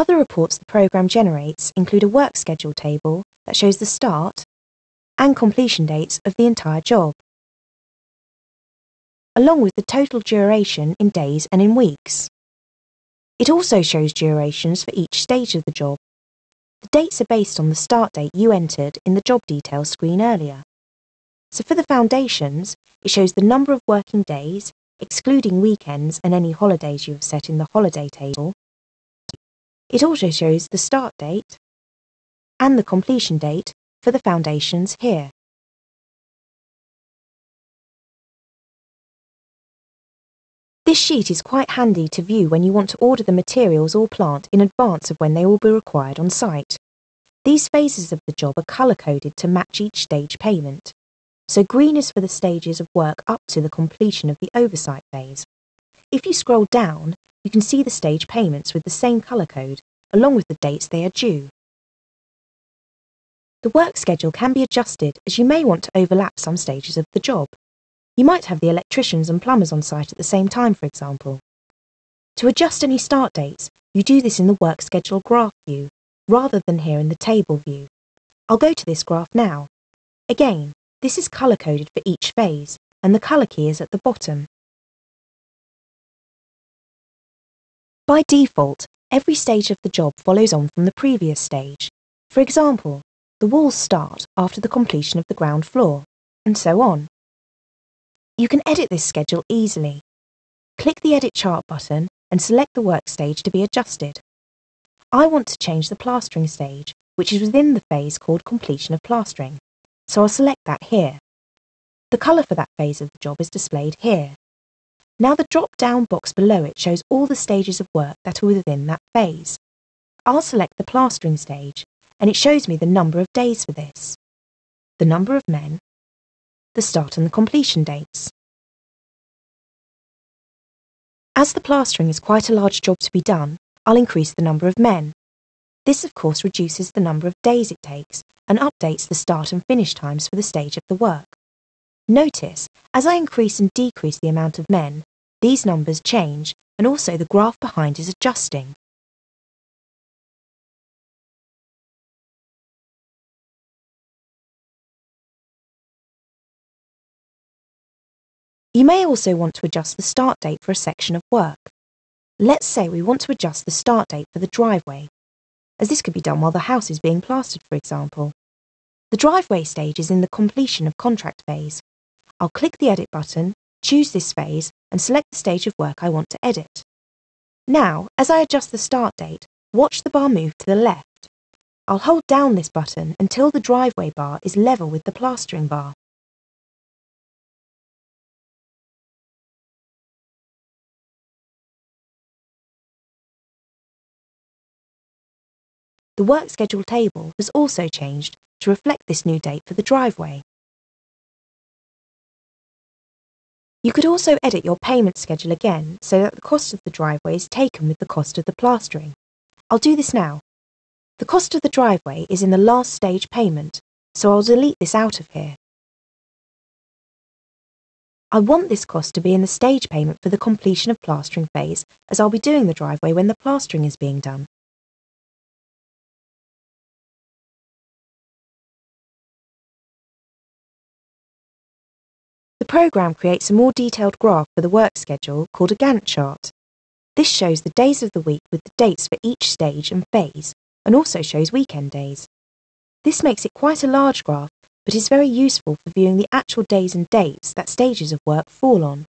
Other reports the programme generates include a work schedule table that shows the start and completion dates of the entire job, along with the total duration in days and in weeks. It also shows durations for each stage of the job. The dates are based on the start date you entered in the job details screen earlier. So for the foundations, it shows the number of working days, excluding weekends and any holidays you have set in the holiday table. It also shows the start date and the completion date for the foundations here. This sheet is quite handy to view when you want to order the materials or plant in advance of when they will be required on site. These phases of the job are colour-coded to match each stage payment. So green is for the stages of work up to the completion of the oversight phase. If you scroll down, you can see the stage payments with the same colour code, along with the dates they are due. The work schedule can be adjusted as you may want to overlap some stages of the job. You might have the electricians and plumbers on site at the same time, for example. To adjust any start dates, you do this in the work schedule graph view, rather than here in the table view. I'll go to this graph now. Again, this is colour-coded for each phase, and the colour key is at the bottom. By default, every stage of the job follows on from the previous stage. For example, the walls start after the completion of the ground floor, and so on. You can edit this schedule easily. Click the Edit Chart button and select the work stage to be adjusted. I want to change the plastering stage, which is within the phase called Completion of Plastering, so I'll select that here. The colour for that phase of the job is displayed here. Now the drop-down box below it shows all the stages of work that are within that phase. I'll select the plastering stage, and it shows me the number of days for this, the number of men, the start and the completion dates. As the plastering is quite a large job to be done, I'll increase the number of men. This of course reduces the number of days it takes and updates the start and finish times for the stage of the work. Notice, as I increase and decrease the amount of men, these numbers change and also the graph behind is adjusting. You may also want to adjust the start date for a section of work. Let's say we want to adjust the start date for the driveway, as this could be done while the house is being plastered, for example. The driveway stage is in the completion of contract phase. I'll click the Edit button, choose this phase, and select the stage of work I want to edit. Now, as I adjust the start date, watch the bar move to the left. I'll hold down this button until the driveway bar is level with the plastering bar. The work schedule table has also changed to reflect this new date for the driveway. You could also edit your payment schedule again so that the cost of the driveway is taken with the cost of the plastering. I'll do this now. The cost of the driveway is in the last stage payment, so I'll delete this out of here. I want this cost to be in the stage payment for the completion of plastering phase, as I'll be doing the driveway when the plastering is being done. The programme creates a more detailed graph for the work schedule called a Gantt chart. This shows the days of the week with the dates for each stage and phase, and also shows weekend days. This makes it quite a large graph, but is very useful for viewing the actual days and dates that stages of work fall on.